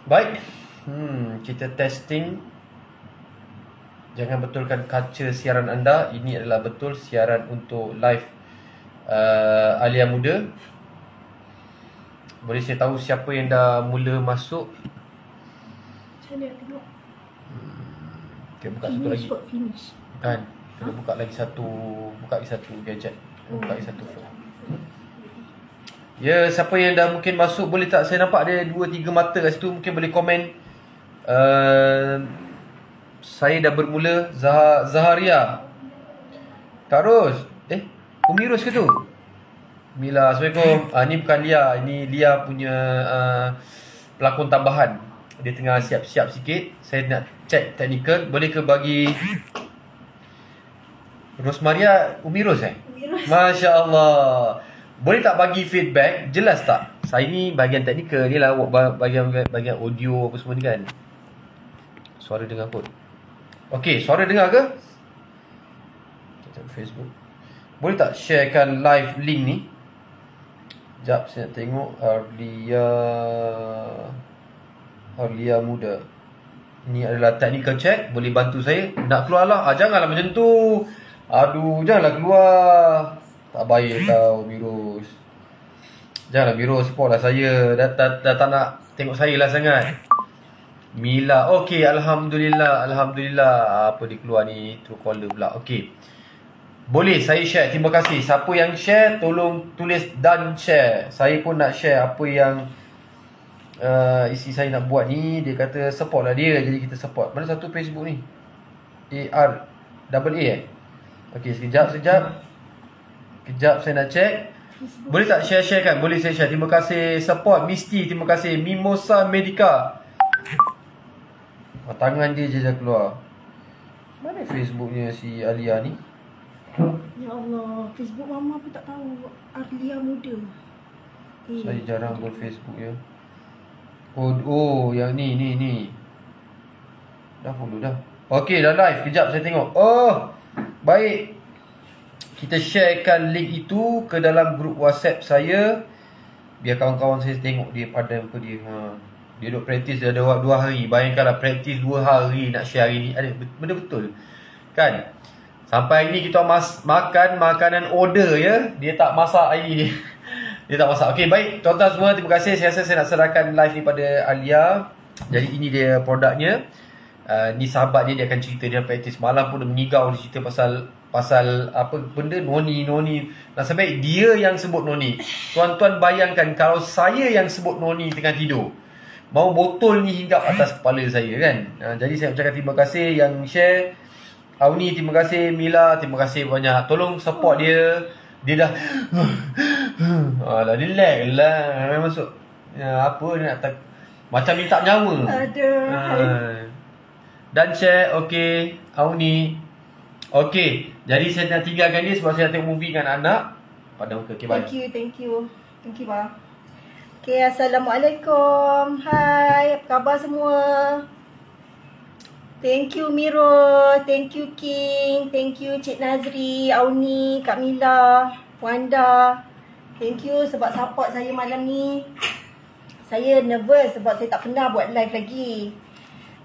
Baik. Kita testing. Jangan betulkan kaca siaran anda. Ini adalah betul siaran untuk live Alia Muda. Boleh saya tahu siapa yang dah mula masuk? Saya tengok. Okay, buka satu lagi. Finish. Kan? Kena buka lagi satu. Buka lagi satu gadget. Buka lagi satu phone. Ya, siapa yang dah mungkin masuk, boleh tak? Saya nampak ada 2-3 mata kat situ. Mungkin boleh komen. Saya dah bermula. Zaharia, Kak Ros, Umi Ros ke tu? Mila, Assalamualaikum. Ni bukan Lia. Ini Lia punya pelakon tambahan. Dia tengah siap-siap sikit. Saya nak check technical. Boleh ke bagi Rosmaria, Umi Ros Umi Ros. Masya Allah. Boleh tak bagi feedback? Jelas tak? Saya ni bahagian teknikal. Ni lah bahagian audio apa semua ni kan. Suara dengar kot. Okey, suara dengar ke? Kita tengok Facebook. Boleh tak sharekan live link ni? Sekejap saya nak tengok. Arlia Muda. Ini adalah technical check. Boleh bantu saya? Nak keluar lah. Janganlah macam tu. Aduh, janganlah keluar. Tak baik tau Mirus. Janganlah Mirus, support lah saya. Dah tak nak tengok saya lah sangat. Mila, okey, Alhamdulillah. Apa dia keluar ni? Truecaller pula. Okey, boleh saya share. Terima kasih. Siapa yang share, tolong tulis dan share. Saya pun nak share apa yang isi saya nak buat ni. Dia kata support lah dia. Jadi kita support. Mana satu Facebook ni? ARAA Okey, sekejap saya nak check. Boleh tak share kan? Boleh saya share. Terima kasih support Misty. Terima kasih Mimosa Medica. Tangan dia je dah keluar. Mana Facebooknya si Alia ni? Ya Allah, Facebook mama pun tak tahu. Alia Muda. Saya jarang buat Facebook ya. Oh, yang ni. Dah follow dah. Okey, dah live. Kejap saya tengok. Oh, baik. Kita sharekan link itu ke dalam grup WhatsApp saya. Biar kawan-kawan saya tengok dia padam ke dia. Dia duduk praktis dah 2 hari. Bayangkanlah praktis 2 hari nak share hari ni. Ada benda betul kan? Sampai hari ni kita makan makanan order ya. Dia tak masak hari ni. Dia tak masak. Okey, baik tuan-tuan semua, terima kasih. Saya rasa saya nak serahkan live ni pada Alia. Jadi ini dia produknya. Ni sahabat dia akan cerita dia praktis. Malam pun dia mengigau, dia cerita pasal apa benda noni. Nasib baik dia yang sebut noni. Tuan-tuan bayangkan kalau saya yang sebut noni tengah tidur. Mau botol ni hinggap atas kepala saya kan. Jadi saya ucapkan terima kasih yang share. Auni, terima kasih. Mila, terima kasih banyak. Tolong support dia. Dia dah alah, dia lag lah. Memang masuk apa dia nak macam minta nyawa. Dan share. Okey, Auni. Okey, jadi saya nak tinggalkan dia sebab saya nak tengok movie dengan anak. Pada muka. Okay, bye. Thank you ba. Okay, Assalamualaikum. Hai, apa khabar semua? Thank you Miro, thank you King, thank you Cik Nazri, Auni, Kak Mila, Wanda. Thank you sebab support saya malam ni. Saya nervous sebab saya tak pernah buat live lagi.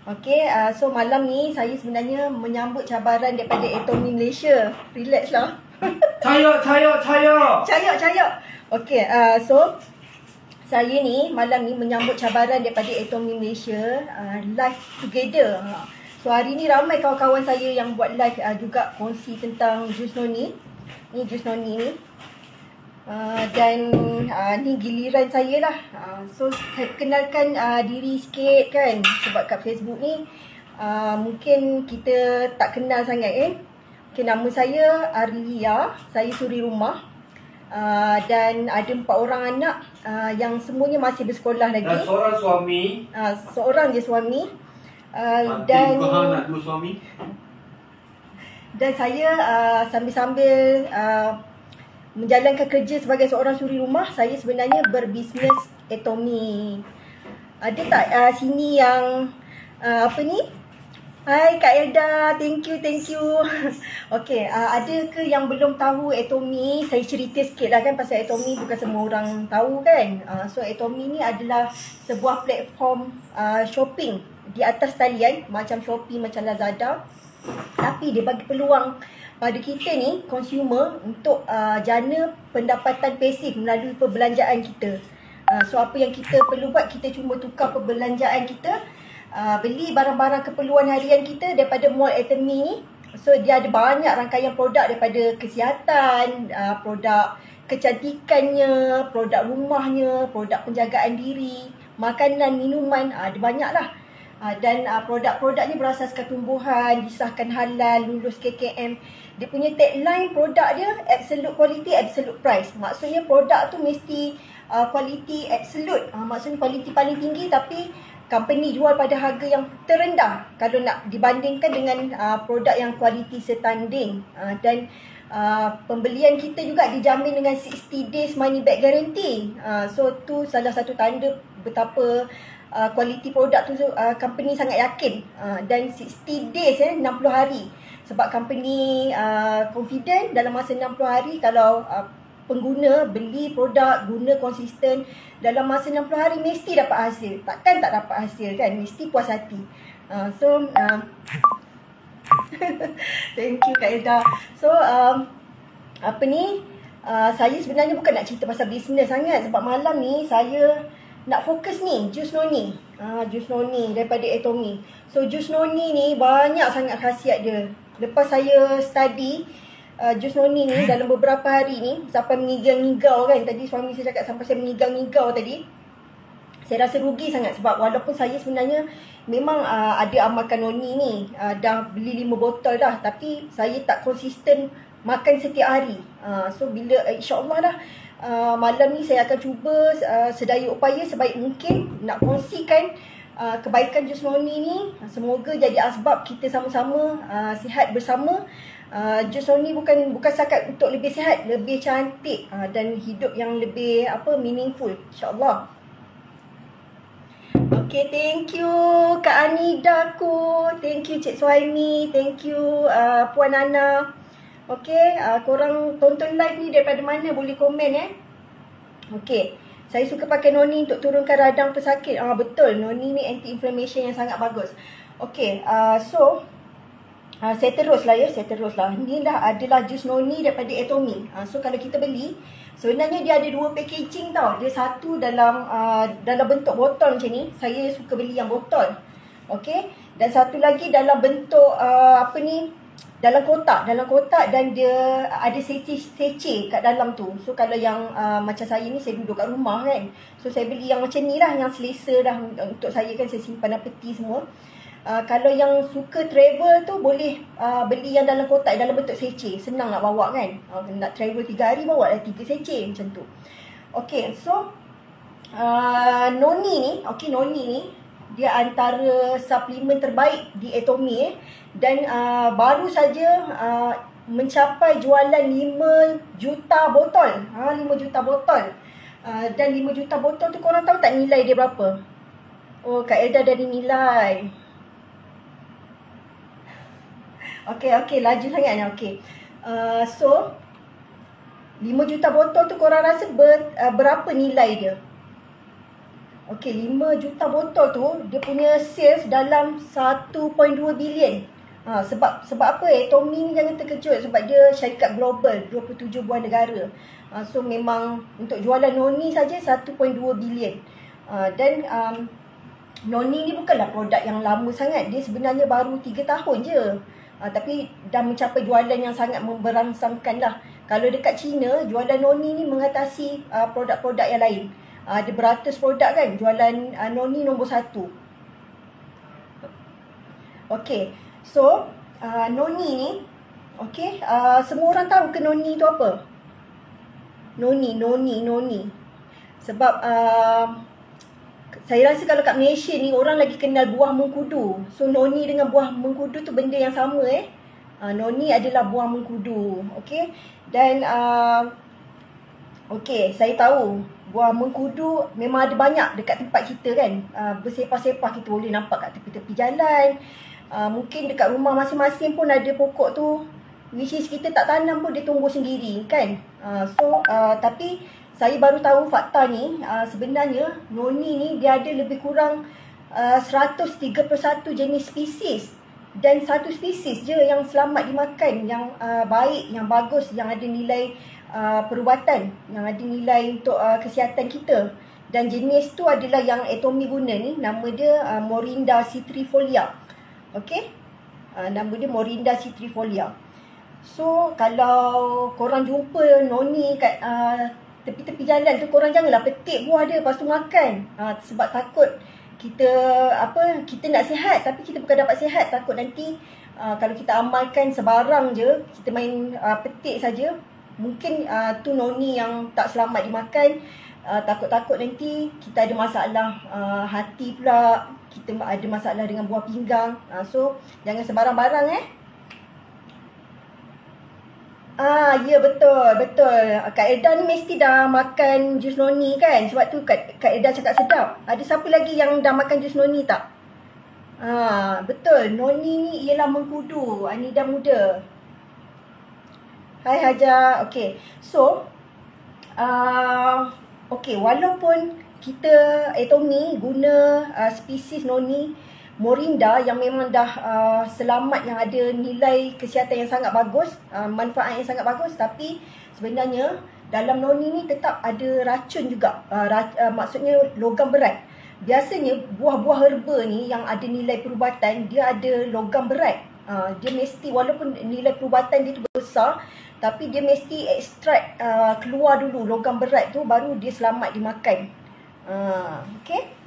Okay, so malam ni saya sebenarnya menyambut cabaran daripada Atomy Malaysia. Relax lah. Cayak. Okay, so saya ni malam ni menyambut cabaran daripada Atomy Malaysia, live together. So hari ni ramai kawan-kawan saya yang buat live juga kongsi tentang jus noni. Ni jus noni ni. Dan ni giliran saya lah. So saya perkenalkan diri sikit kan. Sebab kat Facebook ni mungkin kita tak kenal sangat Okay, nama saya Arlia. Saya suri rumah. Dan ada 4 orang anak yang semuanya masih bersekolah lagi. Dan seorang suami. Seorang je suami. Dan nak 2 suami. Dan saya sambil-sambil menjalankan kerja sebagai seorang suri rumah, saya sebenarnya berbisnes Atomy. Ada tak sini yang apa ni? Hai Kak Elda, thank you, thank you. Okay, ada ke yang belum tahu Atomy? Saya cerita sikit lah kan pasal Atomy, bukan semua orang tahu kan. So Atomy ni adalah sebuah platform shopping di atas talian, macam Shopee, macam Lazada. Tapi dia bagi peluang pada kita ni, consumer, untuk jana pendapatan pasif melalui perbelanjaan kita. So apa yang kita perlu buat, kita cuma tukar perbelanjaan kita, beli barang-barang keperluan harian kita daripada mall Atomy ni. So dia ada banyak rangkaian produk, daripada kesihatan, produk kecantikannya, produk rumahnya, produk penjagaan diri, makanan, minuman, ada banyak lah. Dan produk-produk ni berasaskan tumbuhan, disahkan halal, lulus KKM. Dia punya tagline produk dia, absolute quality, absolute price. Maksudnya produk tu mesti quality absolute, maksudnya quality paling tinggi, tapi company jual pada harga yang terendah kalau nak dibandingkan dengan produk yang kualiti setanding. Dan pembelian kita juga dijamin dengan 60 days money back guarantee. So tu salah satu tanda betapa kualiti produk tu company sangat yakin. Dan 60 days 60 hari. Sebab company confident dalam masa 60 hari kalau pengguna beli produk, guna konsisten dalam masa 60 hari mesti dapat hasil. Takkan tak dapat hasil kan? Mesti puas hati. Thank you Kak Elda. So saya sebenarnya bukan nak cerita pasal bisnes sangat, sebab malam ni saya nak fokus ni jus noni. Jus noni daripada Atomy. So jus noni ni banyak sangat khasiat dia. Lepas saya study jus noni ni dalam beberapa hari ni, sampai mengigau-ngigau kan. Tadi suami saya cakap sampai saya mengigau-ngigau tadi. Saya rasa rugi sangat, sebab walaupun saya sebenarnya memang ada amalkan noni ni, dah beli 5 botol dah, tapi saya tak konsisten makan setiap hari. So bila insyaAllah dah malam ni saya akan cuba sedaya upaya sebaik mungkin nak kongsikan kebaikan jus noni ni. Semoga jadi asbab kita sama-sama sihat bersama. Jus noni bukan setakat untuk lebih sihat, lebih cantik dan hidup yang lebih meaningful, insyaAllah. Okay, thank you Kak Anida ku, thank you Cik Suhaimi, thank you Puan Ana. Okay, korang tonton live ni daripada mana, boleh komen Okay, saya suka pakai noni untuk turunkan radang pesakit. Betul, noni ni anti-inflammation yang sangat bagus. Okay, saya teruslah. Inilah adalah jus noni daripada Atomy. So kalau kita beli, sebenarnya dia ada 2 packaging tau. Dia satu dalam bentuk botol macam ni. Saya suka beli yang botol. Okay. Dan satu lagi dalam bentuk dalam kotak, dan dia ada sachet kat dalam tu. So kalau yang macam saya ni, saya duduk kat rumah kan. So saya beli yang macam ni lah, yang selesa dah untuk saya kan. Saya simpan peti semua. Kalau yang suka travel tu boleh beli yang dalam kotak, dalam bentuk sachet. Senang nak bawa kan. Nak travel 3 hari, bawa lah 3 sachet macam tu. Okay, so noni ni dia antara suplemen terbaik di Atomy dan baru saja mencapai jualan 5 juta botol. 5 juta botol. Dan 5 juta botol tu korang tahu tak nilai dia berapa? Oh, Kak Elda dah dinilai. Okay, laju sangat ni. Okay. So 5 juta botol tu korang rasa berapa nilai dia? Okay, 5 juta botol tu dia punya sales dalam 1.2 bilion. Sebab apa Atomy ni jangan terkejut, sebab dia syarikat global, 27 buah negara. So memang untuk jualan noni saja 1.2 bilion. Dan noni ni bukanlah produk yang lama sangat. Dia sebenarnya baru 3 tahun je. Tapi dah mencapai jualan yang sangat memberangsangkan lah. Kalau dekat China, jualan noni ni mengatasi produk-produk yang lain. Ada beratus produk kan, jualan noni nombor 1. Okay, so noni ni, okay, semua orang tahu ke noni tu apa? Noni. Sebab saya rasa kalau kat Malaysia ni orang lagi kenal buah mengkudu. So noni dengan buah mengkudu tu benda yang sama Noni adalah buah mengkudu. Okay. Dan okay, saya tahu buah mengkudu memang ada banyak dekat tempat kita kan. Bersepah-sepah kita boleh nampak kat tepi-tepi jalan. Mungkin dekat rumah masing-masing pun ada pokok tu, which is kita tak tanam pun dia tumbuh sendiri kan. Tapi saya baru tahu fakta ni, sebenarnya noni ni dia ada lebih kurang 131 jenis spesies. Dan satu spesies je yang selamat dimakan, yang baik, yang bagus, yang ada nilai perubatan, yang ada nilai untuk kesihatan kita. Dan jenis tu adalah yang Atomy guna ni, nama dia Morinda citrifolia. Okey, nama dia Morinda citrifolia. So kalau korang jumpa noni kat tepi-tepi jalan tu, korang janganlah petik buah dia lepas tu makan. Sebab takut kita nak sihat tapi kita bukan dapat sihat. Takut nanti kalau kita amalkan sebarang je, kita main petik saja, mungkin tu noni yang tak selamat dimakan. Takut-takut nanti kita ada masalah hati pula, kita ada masalah dengan buah pinggang. So jangan sebarang-barang ya betul. Kak Eda ni mesti dah makan jus noni kan? Sebab tu Kak Eda cakap sedap. Ada siapa lagi yang dah makan jus noni tak? Betul, noni ni ialah mengkudu, Anida muda. Hai Haja. Okay, so walaupun kita Atomy guna spesies noni Morinda yang memang dah selamat, yang ada nilai kesihatan yang sangat bagus, manfaat yang sangat bagus, tapi sebenarnya dalam noni ni tetap ada racun juga, maksudnya logam berat. Biasanya buah-buah herba ni yang ada nilai perubatan, dia ada logam berat. Dia mesti, walaupun nilai perubatan dia tu besar, tapi dia mesti ekstrak keluar dulu logam berat tu, baru dia selamat dimakan. Okay.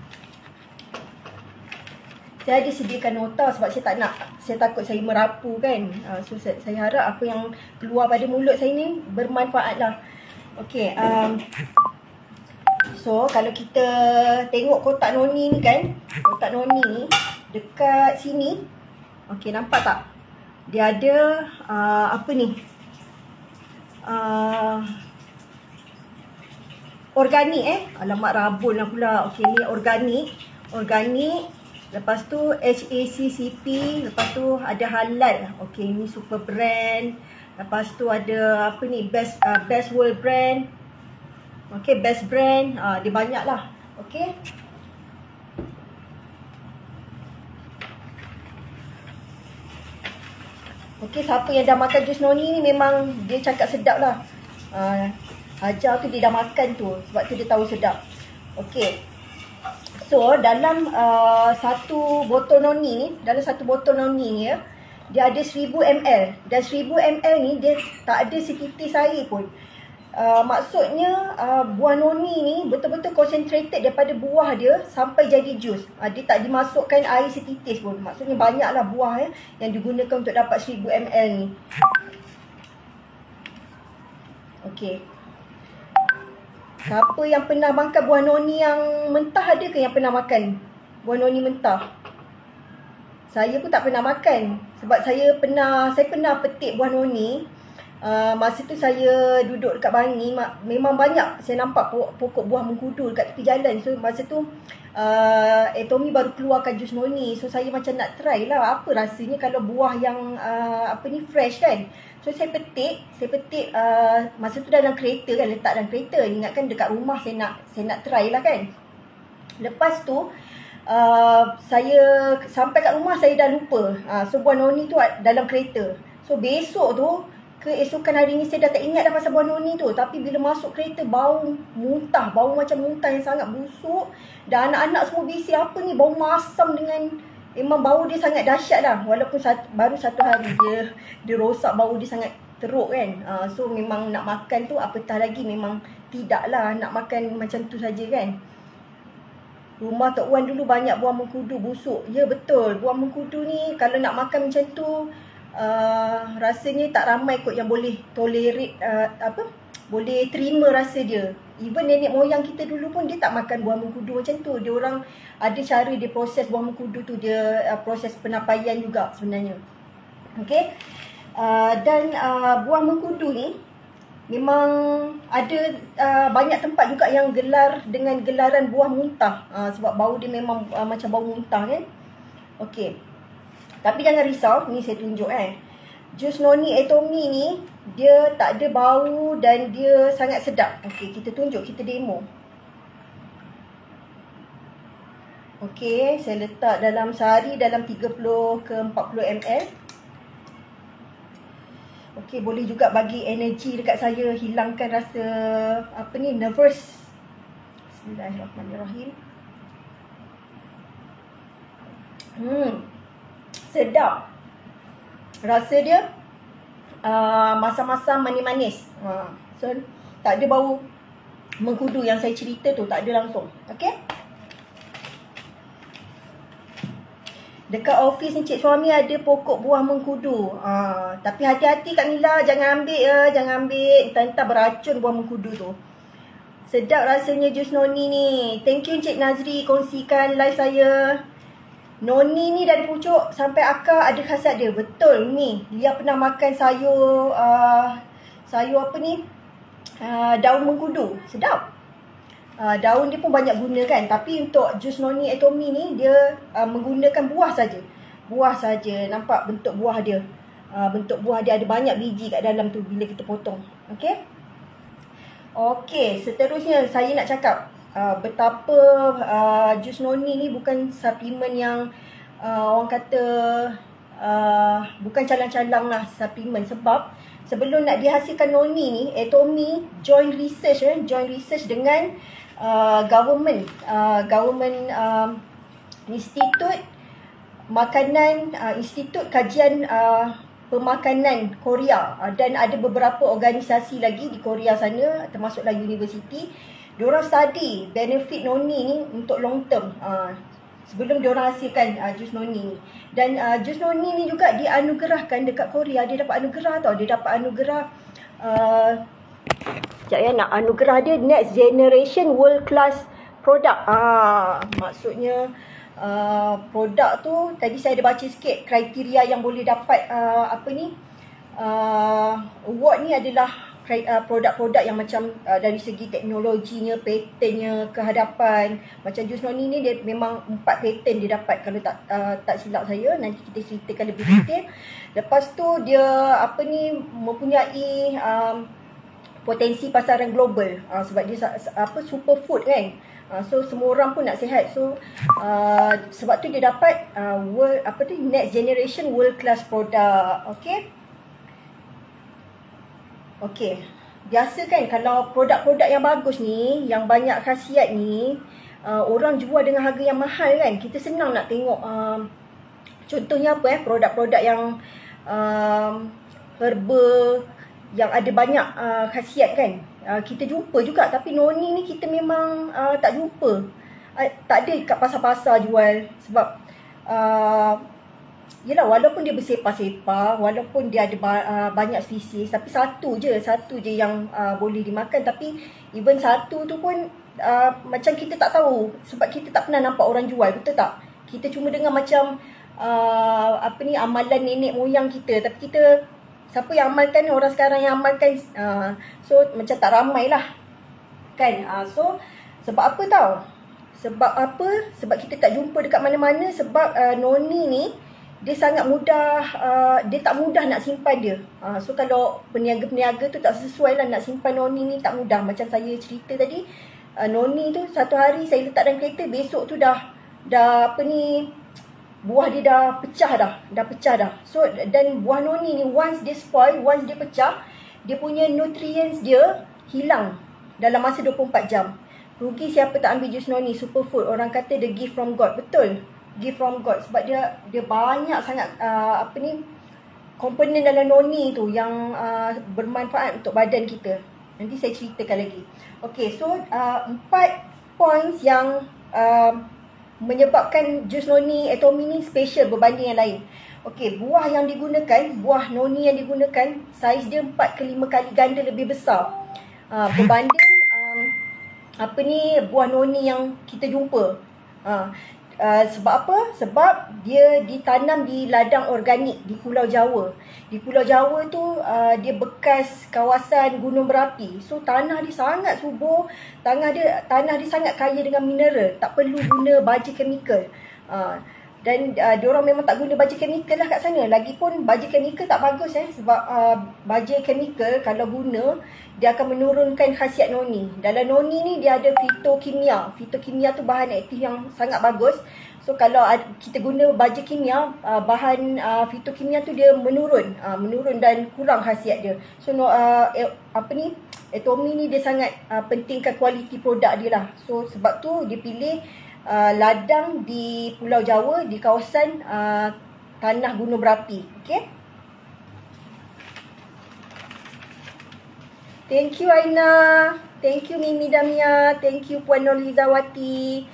Saya ada sediakan nota sebab saya takut saya merapu kan. So saya harap apa yang keluar pada mulut saya ni bermanfaat lah. Okay, so kalau kita tengok kotak noni ni kan, kotak noni ni dekat sini, okay, nampak tak? Dia ada apa ni, organik alamak rabun lah pula. Okay, ni organik. Lepas tu HACCP, lepas tu ada halal. Okay, ni super brand. Lepas tu ada apa ni, best world brand. Okay, best brand. Dia banyak lah. Okay. Okay, siapa yang dah makan jus noni ni memang dia cakap sedap lah. Hajar tu dia dah makan tu, sebab tu dia tahu sedap. Okay. So dalam satu botol noni ni, ya, dia ada 1000 ml. Dan 1000 ml ni dia tak ada setitis air pun. Maksudnya buah noni ni betul-betul concentrated daripada buah dia sampai jadi jus. Dia tak dimasukkan air setitis pun. Maksudnya banyaklah buah yang digunakan untuk dapat 1000 ml ni. Okay. Siapa yang pernah makan buah noni yang mentah? Ada ke yang pernah makan buah noni mentah? Saya pun tak pernah makan. Sebab saya pernah petik buah noni. Masa tu saya duduk dekat Bangi, memang banyak saya nampak pokok buah mengkudu dekat tepi jalan. So masa tu Atomy baru keluarkan jus noni. So saya macam nak try lah apa rasanya kalau buah yang fresh kan. So saya petik masa tu dalam kereta kan, letak dalam kereta. Ingatkan dekat rumah saya nak try lah kan. Lepas tu saya sampai kat rumah saya dah lupa. So buah noni tu dalam kereta. So besok tu, keesokan hari ni saya dah tak ingat dah pasal buah noni tu. Tapi bila masuk kereta, bau macam muntah yang sangat busuk. Dan anak-anak semua bising, apa ni bau masam dengan, memang bau dia sangat dahsyat lah. Walaupun baru satu hari dia rosak, bau dia sangat teruk kan. So memang nak makan tu apatah lagi, memang tidaklah nak makan macam tu saja kan. Rumah Tok Wan dulu banyak buah mengkudu busuk. Ya betul, buah mengkudu ni kalau nak makan macam tu, rasanya tak ramai kot yang boleh tolerate, boleh terima rasa dia. Even nenek moyang kita dulu pun dia tak makan buah mengkudu macam tu. Dia orang ada cara dia proses buah mengkudu tu, dia proses penapaian juga sebenarnya. Okay. Dan buah mengkudu ni memang ada banyak tempat juga yang gelar dengan gelaran buah muntah. Sebab bau dia memang macam bau muntah kan. Okay. Tapi jangan risau, ni saya tunjuk Jus Noni Atomy ni dia tak ada bau dan dia sangat sedap. Okey, kita tunjuk, kita demo. Okey, saya letak dalam sehari dalam 30 ke 40 ml. Okey, boleh juga bagi energi dekat saya, hilangkan rasa nervous. Bismillahirrahmanirrahim. Sedap. Rasa dia masam-masam, manis-manis. So tak ada bau mengkudu yang saya cerita tu, tak ada langsung. Okey. Dekat office ni cik suami ada pokok buah mengkudu. Tapi hati-hati Kak Mila, jangan ambil jangan ambil. Entah-entah beracun buah mengkudu tu. Sedap rasanya jus noni ni. Thank you Cik Nazri kongsikan live saya. Noni ni dari pucuk sampai akar ada khasiat dia. Betul ni. Lia pernah makan sayur daun mengkudu. Sedap. Daun dia pun banyak guna kan. Tapi untuk jus noni Atomy ni dia menggunakan buah saja. Buah saja. Nampak bentuk buah dia. Bentuk buah dia ada banyak biji kat dalam tu bila kita potong. Okey. Okey, seterusnya saya nak cakap betapa jus noni ni bukan suplemen yang orang kata bukan calang-calang lah suplemen. Sebab sebelum nak dihasilkan noni ni, Atomy joint research dengan government Institut Makanan, Institut Kajian Pemakanan Korea, dan ada beberapa organisasi lagi di Korea sana, termasuklah universiti. Diorang study benefit noni ni untuk long term sebelum diorang hasilkan jus noni ni. Dan jus noni ni juga dianugerahkan dekat Korea. Dia dapat anugerah tau. Dia dapat anugerah anugerah dia Next Generation World Class Product. Maksudnya produk tu tadi saya ada baca sikit kriteria yang boleh dapat award ni adalah produk-produk yang macam dari segi teknologinya, patennya, kehadapan. Macam jus noni ni dia memang 4 paten dia dapat kalau tak silap saya. Nanti kita ceritakan lebih detail. Lepas tu dia mempunyai potensi pasaran global sebab dia superfood kan. So semua orang pun nak sihat. So sebab tu dia dapat Next Generation World Class Product. Okey. Biasa kan kalau produk-produk yang bagus ni, yang banyak khasiat ni, orang jual dengan harga yang mahal kan. Kita senang nak tengok contohnya produk-produk yang herba yang ada banyak khasiat kan. Kita jumpa juga, tapi noni ni kita memang tak jumpa. Tak ada kat pasar-pasar jual sebab yelah, walaupun dia bersepah-sepah, walaupun dia ada banyak spesies, tapi satu je yang boleh dimakan. Tapi even satu tu pun macam kita tak tahu sebab kita tak pernah nampak orang jual, betul tak? Kita cuma dengar macam amalan nenek moyang kita, tapi kita siapa yang amalkan, orang sekarang yang amalkan. So macam tak ramai lah kan. So sebab apa tau? Sebab kita tak jumpa dekat mana-mana. Sebab noni ni dia sangat mudah, dia tak mudah nak simpan dia. So kalau peniaga-peniaga tu tak sesuai lah nak simpan noni ni, tak mudah. Macam saya cerita tadi, noni tu satu hari saya letak dalam kereta, besok tu dah buah dia dah pecah dah. So dan buah noni ni once dia spoil, once dia pecah, dia punya nutrients dia hilang dalam masa 24 jam. Rugi siapa tak ambil jus noni, superfood. Orang kata the gift from God. Betul, gift from God. Sebab dia banyak sangat komponen dalam noni tu yang bermanfaat untuk badan kita. Nanti saya ceritakan lagi. Okay, so 4 points yang menyebabkan jus noni Atomy ni special berbanding yang lain. Okay, buah yang digunakan, buah noni yang digunakan, saiz dia 4 ke 5 kali ganda lebih besar berbanding buah noni yang kita jumpa. Sebab apa? Sebab dia ditanam di ladang organik di Pulau Jawa. Di Pulau Jawa tu dia bekas kawasan gunung berapi. So tanah dia sangat subur, tanah dia sangat kaya dengan mineral. Tak perlu guna baja chemical. Dan diorang memang tak guna baja chemical lah kat sana. Lagipun baja chemical tak bagus sebab baja chemical kalau guna dia akan menurunkan khasiat noni. Dalam noni ni dia ada fitokimia. Fitokimia tu bahan aktif yang sangat bagus. So kalau kita guna baja kimia, bahan fitokimia tu dia menurun dan kurang khasiat dia. So Atomy ni dia sangat pentingkan kualiti produk dia lah. So sebab tu dia pilih ladang di Pulau Jawa, di kawasan tanah gunung berapi. Okay. Thank you Aina. Thank you Mimi Damia. Thank you Puan Nolizawati.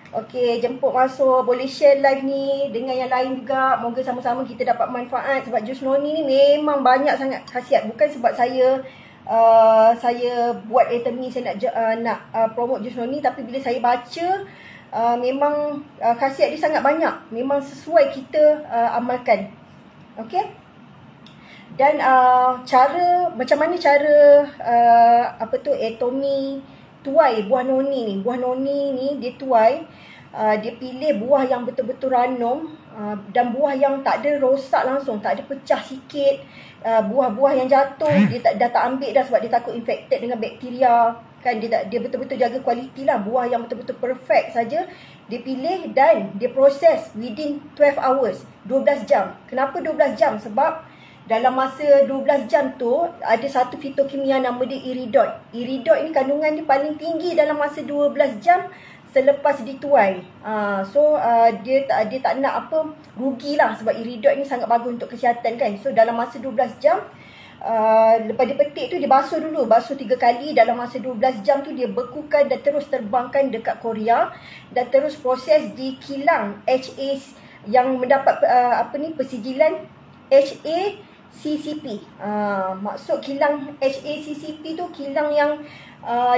Okay, jemput masuk. Boleh share live ni dengan yang lain juga. Moga sama-sama kita dapat manfaat. Sebab jus noni ni memang banyak sangat khasiat. Bukan sebab saya buat Atomy, saya nak promote jus noni. Tapi bila saya baca, memang khasiat dia sangat banyak. Memang sesuai kita amalkan. Okay. Dan macam mana cara Atomy tuai buah noni ni. Buah noni ni dia tuai, dia pilih buah yang betul-betul ranum, dan buah yang tak ada rosak langsung, tak ada pecah sikit. Buah-buah yang jatuh dia dah tak ambil dah sebab dia takut infected dengan bakteria kan. Dia betul-betul jaga kualiti lah. Buah yang betul-betul perfect saja dia pilih dan dia proses within 12 hours, 12 jam. Kenapa 12 jam? Sebab dalam masa 12 jam tu ada satu fitokimia nama dia iridot. Iridot ni kandungan dia paling tinggi dalam masa 12 jam selepas dituai. Dia tak nak rugilah sebab iridot ni sangat bagus untuk kesihatan kan. So dalam masa 12 jam lepas dia petik tu dia basuh dulu. Basuh 3 kali. Dalam masa 12 jam tu dia bekukan dan terus terbangkan dekat Korea dan terus proses di kilang HA yang mendapat persijilan HACCP. Maksud kilang HACCP tu kilang yang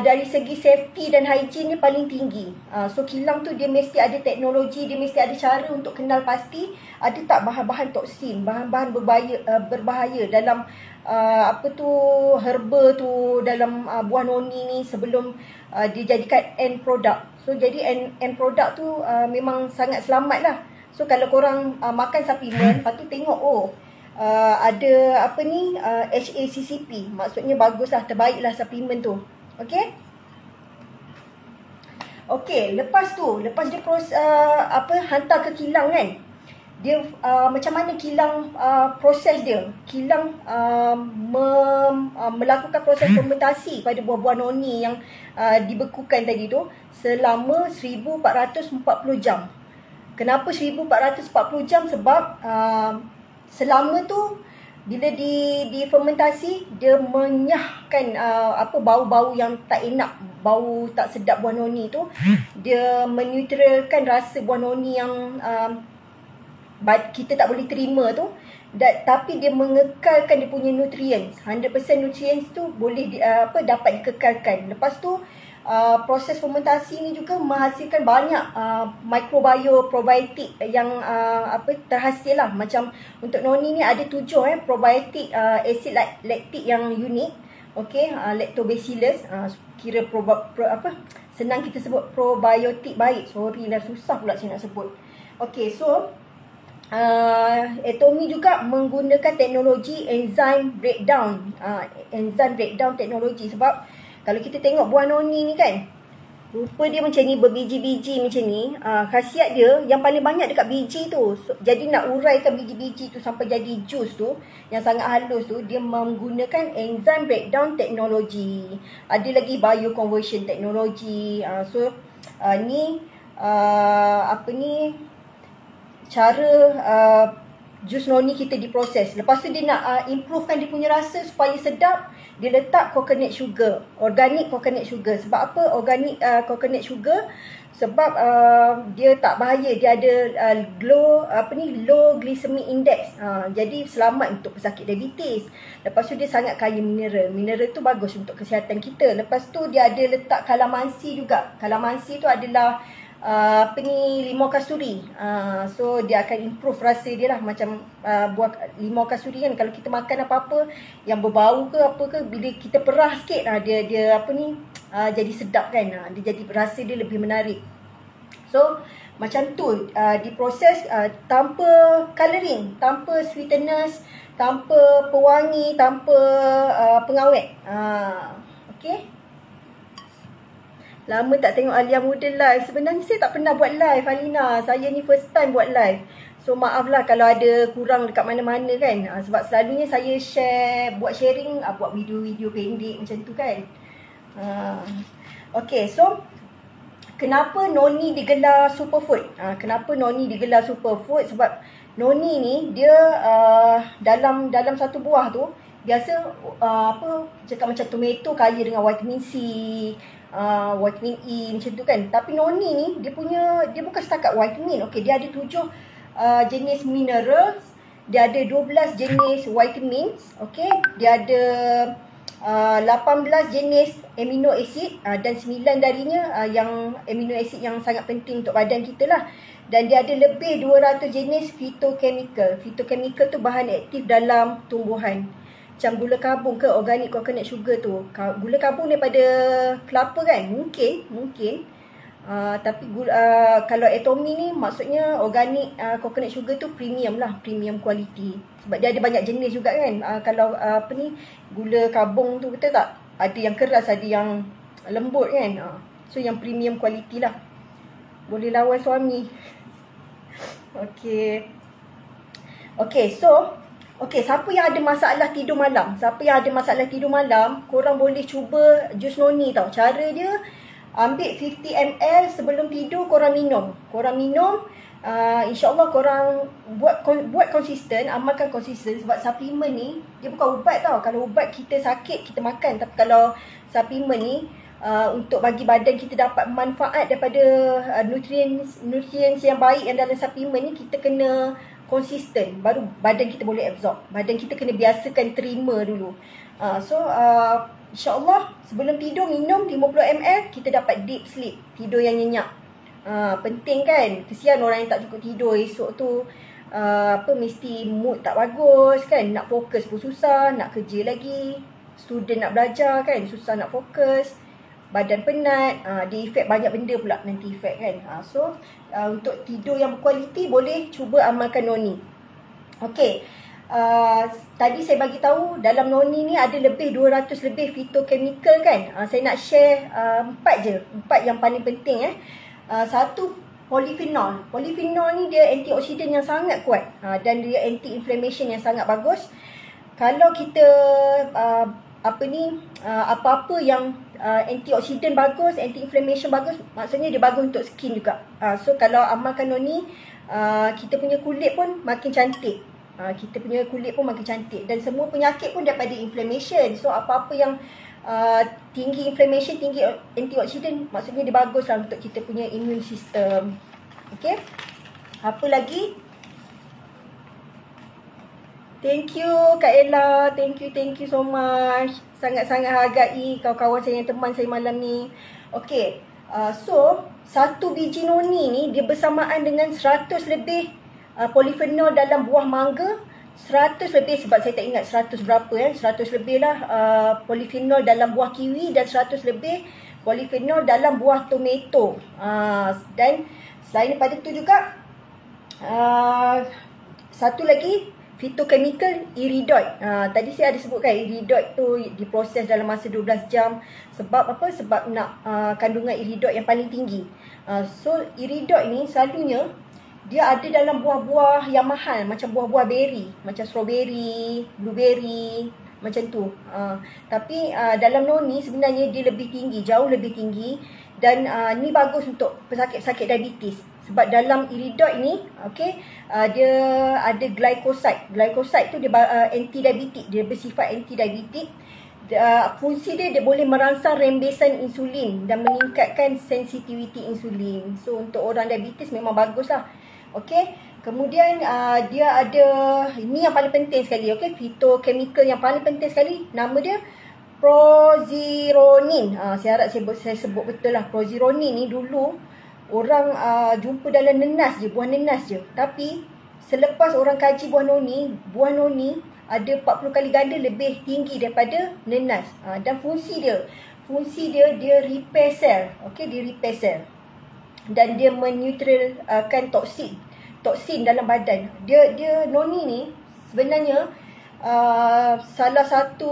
dari segi safety dan hygiene ni paling tinggi. So kilang tu dia mesti ada teknologi, dia mesti ada cara untuk kenal pasti ada tak bahan-bahan toksin, bahan-bahan berbahaya dalam herba tu dalam buah noni ni sebelum dijadikan end product. So jadi end product tu memang sangat selamat lah. So kalau korang makan supplement, lepas tu tengok ada HACCP, maksudnya baguslah, terbaiklah supplement tu. Okay. Okay, lepas dia hantar ke kilang kan. Dia macam mana kilang proses dia? Kilang melakukan proses fermentasi pada buah-buah noni yang dibekukan tadi tu selama 1440 jam. Kenapa 1440 jam? Sebab selama tu bila difermentasi dia menyahkan bau-bau yang tak enak, bau tak sedap buah noni tu. Dia menetralkan rasa buah noni yang kita tak boleh terima tu. Tapi dia mengekalkan dia punya nutrients. 100% nutrients tu boleh dapat dikekalkan. Lepas tu proses fermentasi ni juga menghasilkan banyak probiotik yang terhasil lah. Macam untuk noni ni ada 7 probiotik asid laktik yang unik. Okay, lactobacillus, kira senang kita sebut probiotik baik. Sorry lah, susah pula saya nak sebut. Okay, so Atomy juga menggunakan teknologi enzyme breakdown teknologi. Sebab kalau kita tengok buah noni ni kan, rupa dia macam ni, berbiji-biji macam ni. Khasiat dia yang paling banyak dekat biji tu. Jadi nak uraikan biji-biji tu sampai jadi jus tu yang sangat halus tu, dia menggunakan enzyme breakdown teknologi. Ada lagi bioconversion teknologi. Cara jus noni kita diproses. Lepas tu dia nak improvekan dia punya rasa supaya sedap. Dia letak coconut sugar, organic coconut sugar. Sebab apa organic coconut sugar? Sebab dia tak bahaya, dia ada low glycemic index. Jadi selamat untuk pesakit diabetes. Lepas tu dia sangat kaya mineral. Mineral tu bagus untuk kesihatan kita. Lepas tu dia ada letak kalamansi juga. Kalamansi tu adalah limau kasturi. So dia akan improve rasa dia lah. Macam buah limau kasturi kan, kalau kita makan apa-apa yang berbau ke apa ke, bila kita perah sikit dia jadi sedap kan. Dia jadi rasa dia lebih menarik. So Macam tu diproses tanpa colouring, tanpa sweeteners, tanpa pewangi, tanpa pengawet. Okay. Lama tak tengok Alia Muda live. Sebenarnya saya tak pernah buat live, Alina. Saya ni first time buat live. So maaf lah kalau ada kurang dekat mana-mana kan. Sebab selalunya saya buat sharing, buat video-video pendek macam tu kan. Okay, so kenapa noni digelar superfood? Kenapa noni digelar superfood? Sebab noni ni dia dalam satu buah tu biasa cakap macam tomato kaya dengan vitamin C, vitamin E macam tu kan. Tapi noni ni dia bukan setakat vitamin. Okey, dia ada 7 jenis minerals, dia ada 12 jenis vitamins, okey, dia ada 18 jenis amino acid dan 9 darinya yang amino acid yang sangat penting untuk badan kita lah. Dan dia ada lebih 200 jenis phytochemical. Phytochemical tu bahan aktif dalam tumbuhan. Macam gula karbon ke organic coconut sugar tu. Gula karbon daripada kelapa kan? Mungkin. Tapi kalau atomi ni maksudnya organic coconut sugar tu premium lah, premium quality. Sebab dia ada banyak jenis juga kan. Kalau gula karbon tu betul tak? Ada yang keras, ada yang lembut kan. So yang premium quality lah. Boleh lawan suami. Okay, so siapa yang ada masalah tidur malam? Korang boleh cuba jus noni tau. Cara dia, ambil 50 ml sebelum tidur korang minum. InsyaAllah korang buat konsisten, amalkan konsisten. Sebab suplemen ni dia bukan ubat tau. Kalau ubat kita sakit kita makan. Tapi kalau suplemen ni untuk bagi badan kita dapat manfaat daripada nutrients yang baik yang dalam suplemen ni, kita kena konsisten. Baru badan kita boleh absorb. Badan kita kena biasakan terima dulu. InsyaAllah sebelum tidur minum 50 ml, kita dapat deep sleep, tidur yang nyenyak. Penting kan? Kesian orang yang tak cukup tidur esok tu. Mesti mood tak bagus kan, nak fokus pun susah, nak kerja lagi, student nak belajar kan, susah nak fokus, badan penat, dia efek banyak benda pula nanti efek kan. Untuk tidur yang berkualiti boleh cuba amalkan noni. Okay. Tadi saya bagi tahu dalam noni ni ada lebih 200 lebih phytochemical kan. Saya nak share 4 yang paling penting. Satu, polyphenol. Polyphenol ni dia antioksidan yang sangat kuat dan dia anti-inflammation yang sangat bagus. Kalau kita apa-apa yang antioksidan bagus, anti-inflammation bagus, maksudnya dia bagus untuk skin juga. So kalau amalkan noni, kita punya kulit pun makin cantik. Dan semua penyakit pun daripada inflammation. So apa-apa yang tinggi inflammation, tinggi antioksidan, maksudnya dia bagus lah untuk kita punya immune system. Okay. Apa lagi? Thank you Kak Ella. Thank you so much. Sangat-sangat hargai kawan-kawan saya, teman saya malam ni. Okay. So satu biji noni ni dia bersamaan dengan 100 lebih polyphenol dalam buah mangga. 100 lebih, sebab saya tak ingat 100 berapa 100 lebih lah polyphenol dalam buah kiwi, dan 100 lebih polyphenol dalam buah tomato. Dan selain daripada tu juga satu lagi phytochemical iridoid. Tadi saya ada sebutkan iridoid tu diproses dalam masa 12 jam. Sebab apa? Sebab nak kandungan iridoid yang paling tinggi. So iridoid ni selalunya dia ada dalam buah-buah yang mahal, macam buah-buah berry, macam strawberry, blueberry, macam tu. Tapi dalam noni sebenarnya dia lebih tinggi, jauh lebih tinggi. Dan ni bagus untuk pesakit-pesakit diabetes. Sebab dalam iridoid ni, dia ada glycoside. Glycoside tu dia anti-diabetik, dia bersifat anti-diabetik. Fungsi dia boleh merangsang rembesan insulin dan meningkatkan sensitivity insulin. So untuk orang diabetes memang bagus lah. Kemudian dia ada, ini yang paling penting sekali, phytochemical yang paling penting sekali, nama dia prozironin. Saya harap saya sebut betul lah. Prozironin ni dulu orang jumpa dalam nenas je, buah nenas je. Tapi selepas orang kaji buah noni ada 40 kali ganda lebih tinggi daripada nenas. Dan fungsi dia repair cell. Dia repair cell. dan dia menetralkan toksin dalam badan. Dia noni ni sebenarnya salah satu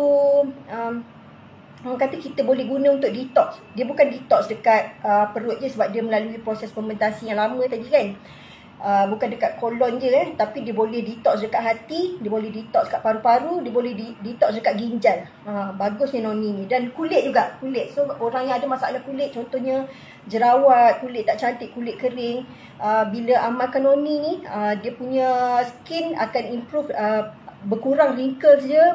orang kata kita boleh guna untuk detox. Dia bukan detox dekat perut je sebab dia melalui proses fermentasi yang lama tadi kan. Bukan dekat kolon je kan, tapi dia boleh detox dekat hati, dia boleh detox dekat paru-paru, dia boleh detox dekat ginjal. Bagusnya noni ni. Dan kulit juga, kulit. So orang yang ada masalah kulit, contohnya jerawat, kulit tak cantik, kulit kering, bila amalkan noni ni, dia punya skin akan improve, berkurang wrinkles dia,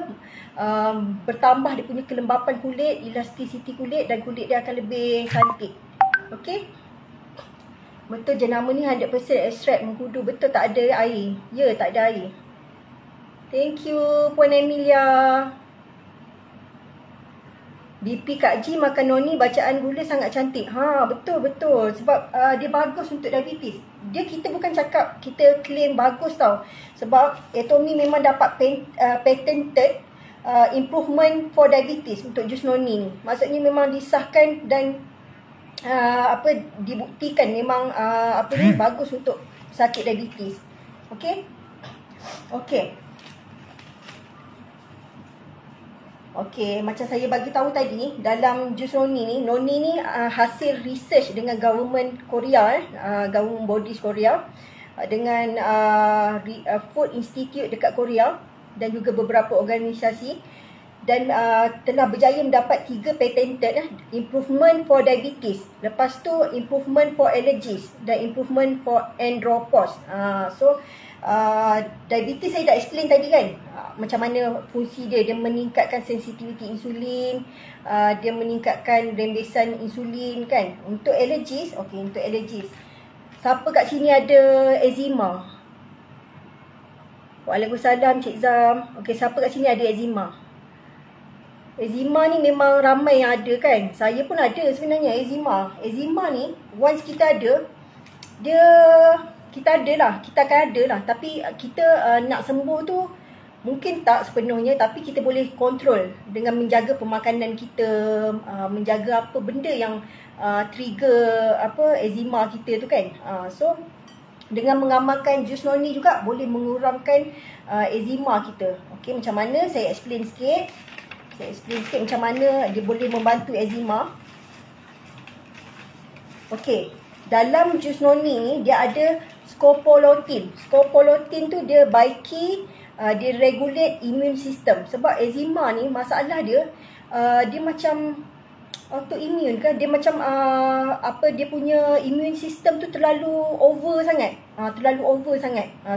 bertambah dia punya kelembapan kulit, elasticity kulit, dan kulit dia akan lebih cantik. Okay. Betul jenama ni 100% extract mengkudu. Betul tak ada air? Ya, tak ada air. Thank you Puan Emilia. BP Kak G makan noni bacaan gula sangat cantik. Betul. Sebab dia bagus untuk diabetes. Kita bukan cakap kita claim bagus tau. Sebab Atomy memang dapat patented improvement for diabetes untuk jus noni ni. Maksudnya memang disahkan dan dibuktikan memang bagus untuk sakit diabetes. Okey, macam saya bagi tahu tadi, dalam jus noni ni hasil research dengan government Korea, government bodies Korea, dengan Food Institute dekat Korea dan juga beberapa organisasi, dan telah berjaya mendapat 3 patented improvement for diabetes, lepas tu improvement for allergies dan improvement for andropause. Diabetes saya dah explain tadi kan, macam mana fungsi dia meningkatkan sensitivity insulin, dia meningkatkan rembesan insulin kan. Untuk allergies, untuk allergies, siapa kat sini ada eczema? Waalaikumsalam Cik Zam. Siapa kat sini ada eczema? Eczema ni memang ramai yang ada kan. Saya pun ada sebenarnya eczema. Eczema ni once kita ada, kita akan ada lah. Tapi kita nak sembuh tu mungkin tak sepenuhnya, tapi kita boleh kontrol dengan menjaga pemakanan kita, menjaga apa benda yang trigger eczema kita tu kan. So dengan mengamalkan jus noni juga boleh mengurangkan eczema kita. Macam mana saya explain sikit. Macam mana dia boleh membantu eczema. Dalam jus noni ni dia ada scopolamine. Scopolamine tu dia baiki, dia regulate immune system. Sebab eczema ni masalah dia, dia macam autoimmune kan. Dia macam dia punya immune system tu terlalu over sangat.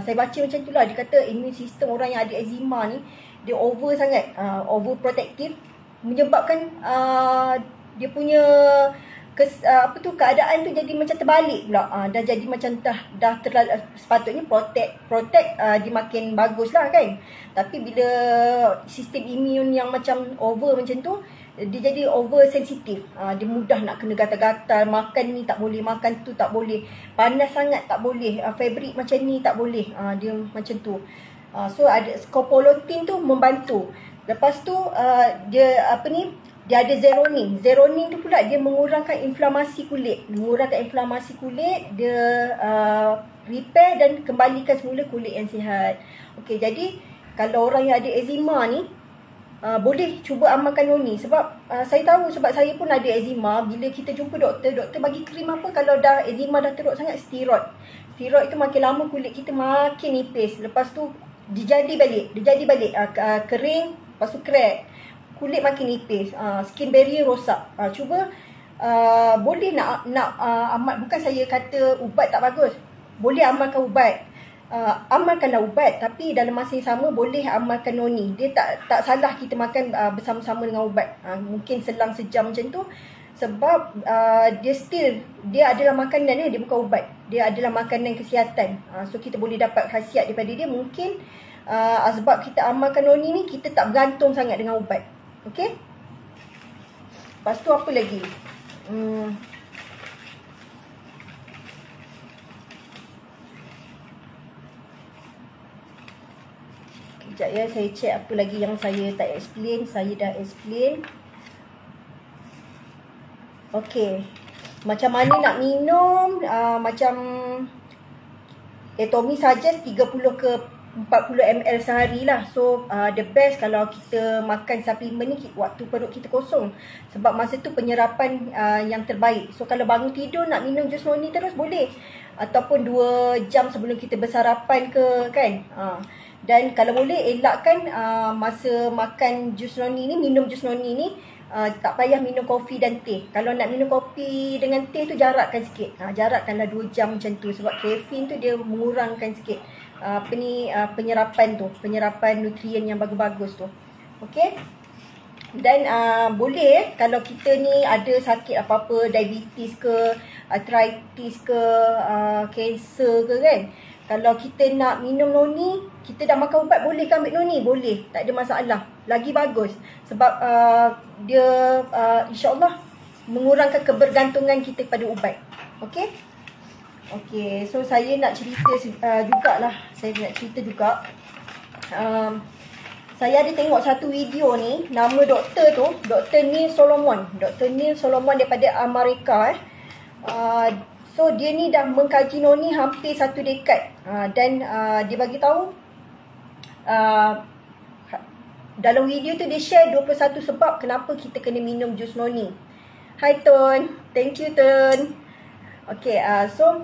Saya baca macam itulah, dia kata immune system orang yang ada eczema ni dia over sangat, overprotective, menyebabkan dia punya keadaan tu jadi macam terbalik pula. Dah jadi macam dah terlalu, sepatutnya protect dia makin bagus lah kan. Tapi bila sistem imun yang macam over macam tu, dia jadi over sensitif. Dia mudah nak kena gatal-gatal, makan ni tak boleh, makan tu tak boleh, panas sangat tak boleh, fabrik macam ni tak boleh, dia macam tu. So ada scopolamine tu membantu. Lepas tu dia dia ada zeronin. Zeronin tu pula dia mengurangkan inflamasi kulit. Dia repair dan kembalikan semula kulit yang sihat. Jadi kalau orang yang ada eczema ni boleh cuba amalkan noni. Sebab saya tahu, sebab saya pun ada eczema. Bila kita jumpa doktor bagi krim apa, kalau dah eczema dah teruk sangat, steroid. Steroid tu makin lama kulit kita makin nipis. Lepas tu dia jadi balik kering, lepas tu crack, kulit makin nipis, skin barrier rosak. Cuba boleh nak amal. Bukan saya kata ubat tak bagus, boleh amalkan ubat, amalkanlah ubat, tapi dalam masa yang sama boleh amalkan noni. Dia tak salah kita makan bersama-sama dengan ubat. Mungkin selang sejam macam tu. Sebab dia adalah makanan, dia bukan ubat. Dia adalah makanan kesihatan. So kita boleh dapat khasiat daripada dia. Mungkin sebab kita amalkan noni ni, kita tak bergantung sangat dengan ubat. Lepas tu apa lagi? Sekejap ya, saya check apa lagi yang saya tak explain. Saya dah explain. macam mana nak minum, macam Tommy suggest 30 ke 40 ml sehari lah. So the best kalau kita makan suplemen ni waktu perut kita kosong, sebab masa tu penyerapan yang terbaik. So kalau bangun tidur nak minum jus noni terus boleh, ataupun 2 jam sebelum kita bersarapan ke kan. Dan kalau boleh elakkan masa makan jus noni ni, minum jus noni ni, tak payah minum kopi dan teh. Kalau nak minum kopi dengan teh tu jarakkan sikit. Jarakkanlah 2 jam macam tu, sebab kafein tu dia mengurangkan sikit penyerapan tu, penyerapan nutrien yang bagus-bagus tu. Okey. Dan boleh kalau kita ni ada sakit apa-apa, diabetes ke, arthritis ke, kanser ke kan. Kalau kita nak minum noni, kita dah makan ubat, boleh ke ambil noni? Boleh, tak ada masalah. Lagi bagus. Sebab dia insya-Allah mengurangkan kebergantungan kita pada ubat. Okey? Okey, so saya nak cerita jugalah. Saya nak cerita juga. Saya ada tengok satu video ni, nama doktor tu, Dr. Neil Solomon. Dr. Neil Solomon daripada Amerika. So dia ni dah mengkaji noni hampir 1 dekad. Dan dia bagi tahu dalam video tu dia share 21 sebab kenapa kita kena minum jus noni. Hai Tun, thank you Tun. Okay, so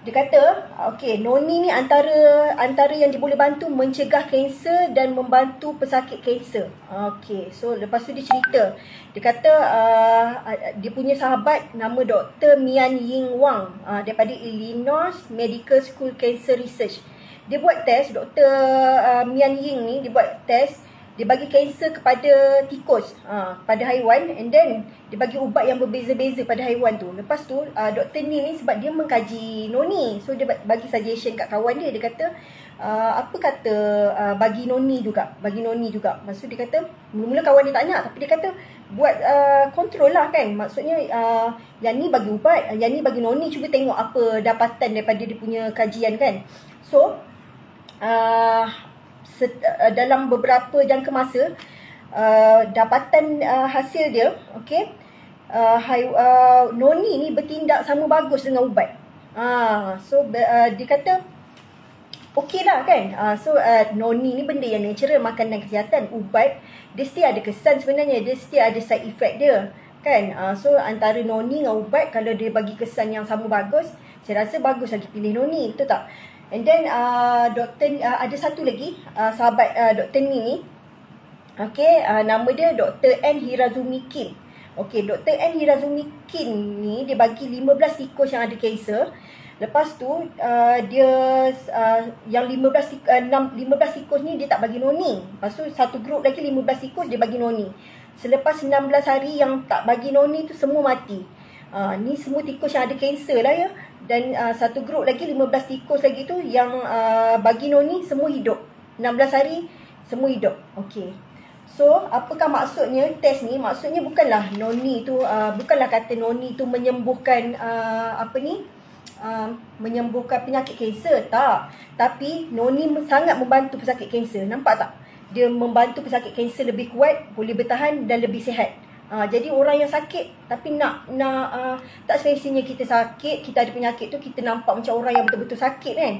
dia kata, okay, noni ni antara yang dia boleh bantu mencegah kanser dan membantu pesakit kanser. Okay, so lepas tu dia cerita. Dia kata dia punya sahabat nama Dr. Mian Ying Wang daripada Illinois Medical School Cancer Research. Dia buat test, Dr. Mian Ying ni, dia buat test. Dia bagi kanser kepada tikus, pada haiwan, and then dia bagi ubat yang berbeza-beza pada haiwan tu. Lepas tu Dr. Neil ni sebab dia mengkaji noni, so dia bagi suggestion kat kawan dia. Dia kata apa kata bagi noni juga. Maksud dia kata mula-mula kawan dia tak nak, tapi dia kata buat kontrol lah kan. Maksudnya yang ni bagi ubat, yang ni bagi noni, cuba tengok apa dapatan daripada dia punya kajian kan. So dalam beberapa jangka masa dapatan hasil dia, okey, noni ni bertindak sama bagus dengan ubat. So dia kata okey lah kan. So noni ni benda yang natural, makanan kesihatan. Ubat dia still ada kesan sebenarnya, dia still ada side effect dia kan. So antara noni dengan ubat, kalau dia bagi kesan yang sama bagus, saya rasa bagus lagi pilih noni, betul tak? And then ada satu lagi sahabat Dr. ni, okay, nama dia Dr. N. Hirazumi Kin. Okay, Dr. N. Hirazumi Kin ni dia bagi 15 tikus yang ada kanser. Lepas tu dia yang 15 tikus ni dia tak bagi noni. Lepas tu satu grup lagi 15 tikus dia bagi noni. Selepas 16 hari yang tak bagi noni tu semua mati. Ni semua tikus yang ada kanser lah ya. Dan satu grup lagi 15 tikus lagi tu yang bagi noni semua hidup. 16 hari semua hidup. Okey. So apakah maksudnya test ni? Maksudnya bukanlah noni tu bukanlah kata noni tu menyembuhkan menyembuhkan penyakit kanser, tak. Tapi noni sangat membantu pesakit kanser. Nampak tak? Dia membantu pesakit kanser lebih kuat, boleh bertahan dan lebih sihat. Jadi orang yang sakit tapi nak tak semestinya kita sakit, kita ada penyakit tu kita nampak macam orang yang betul-betul sakit kan.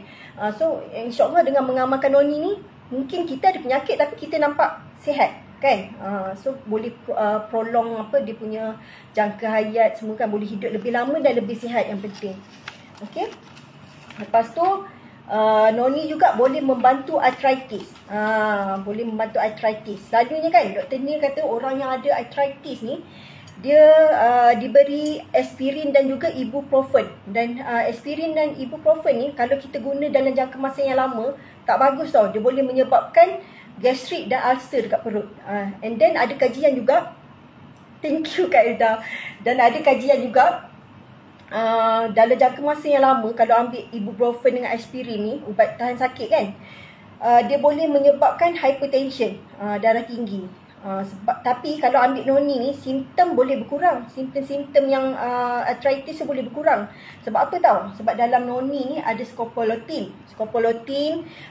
So insya-Allah dengan mengamalkan noni ni, mungkin kita ada penyakit tapi kita nampak sihat kan. So boleh prolong dia punya jangka hayat semua kan, boleh hidup lebih lama dan lebih sihat yang penting. Okey. Lepas tu noni juga boleh membantu arthritis. Boleh membantu arthritis. Selalunya kan Dr. Neil kata orang yang ada arthritis ni dia diberi aspirin dan juga ibuprofen. Dan aspirin dan ibuprofen ni kalau kita guna dalam jangka masa yang lama tak bagus tau. Dia boleh menyebabkan gastrik dan ulcer dekat perut. And then ada kajian juga, thank you Kak Elda. Dan ada kajian juga dalam jangka masa yang lama kalau ambil ibuprofen dengan aspirin ni, ubat tahan sakit kan, dia boleh menyebabkan hypertension, darah tinggi. Tapi kalau ambil noni ni, simptom boleh berkurang. Simptom-simptom yang arthritis boleh berkurang. Sebab apa tahu? Sebab dalam noni ni ada skopolotin,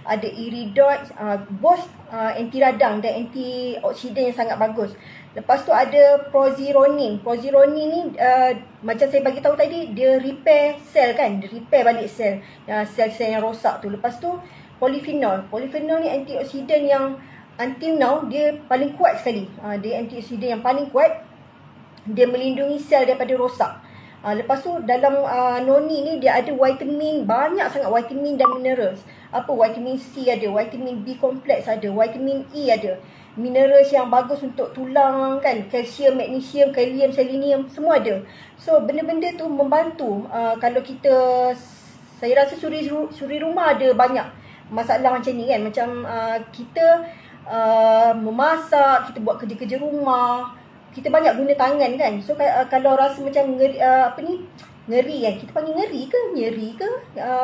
ada iridoid, both anti radang dan antioksidan yang sangat bagus. Lepas tu ada Prozironin. Prozironin ni macam saya bagi tahu tadi, dia repair sel kan, dia repair balik sel, sel-sel yang rosak tu. Lepas tu polyphenol. Polyphenol ni antioksidan yang until now dia paling kuat sekali. Dia antioksidan yang paling kuat. Dia melindungi sel daripada rosak. Lepas tu dalam noni ni dia ada vitamin, banyak sangat vitamin dan minerals. Apa, vitamin C ada, vitamin B kompleks ada, vitamin E ada. Minerals yang bagus untuk tulang kan, kalsium, magnesium, kalium, selenium, semua ada. So benda-benda tu membantu. Kalau kita, saya rasa suri rumah ada banyak masalah macam ni kan. Macam kita memasak, kita buat kerja-kerja rumah, kita banyak guna tangan kan. So kalau rasa macam ngeri, ngeri kan, kita panggil ngeri ke nyeri ke,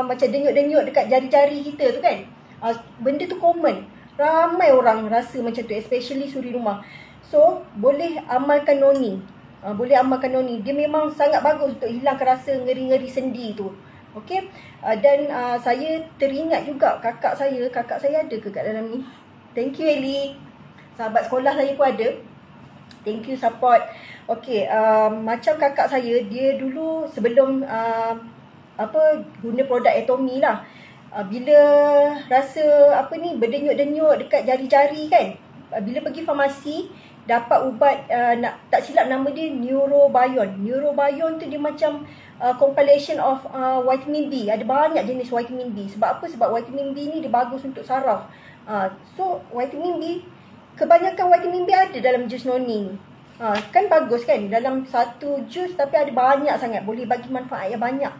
macam denyut-denyut dekat jari-jari kita tu kan, benda tu common. Ramai orang rasa macam tu, especially suri rumah. So boleh amalkan noni. Boleh amalkan noni. Dia memang sangat bagus untuk hilangkan rasa ngeri-ngeri sendi tu. Okay. Dan saya teringat juga kakak saya ada ke kat dalam ni? Thank you Eli. Sahabat sekolah saya pun ada. Thank you support. Okay, macam kakak saya, dia dulu sebelum guna produk Atomy lah. Bila rasa berdenyut-denyut dekat jari-jari kan, bila pergi farmasi dapat ubat, tak silap nama dia Neurobion. Neurobion tu dia macam compilation of vitamin B. Ada banyak jenis vitamin B. Sebab apa? Sebab vitamin B ni dia bagus untuk saraf. So vitamin B, kebanyakan vitamin B ada dalam jus noni ni. Kan bagus kan, dalam satu jus tapi ada banyak sangat, boleh bagi manfaat yang banyak.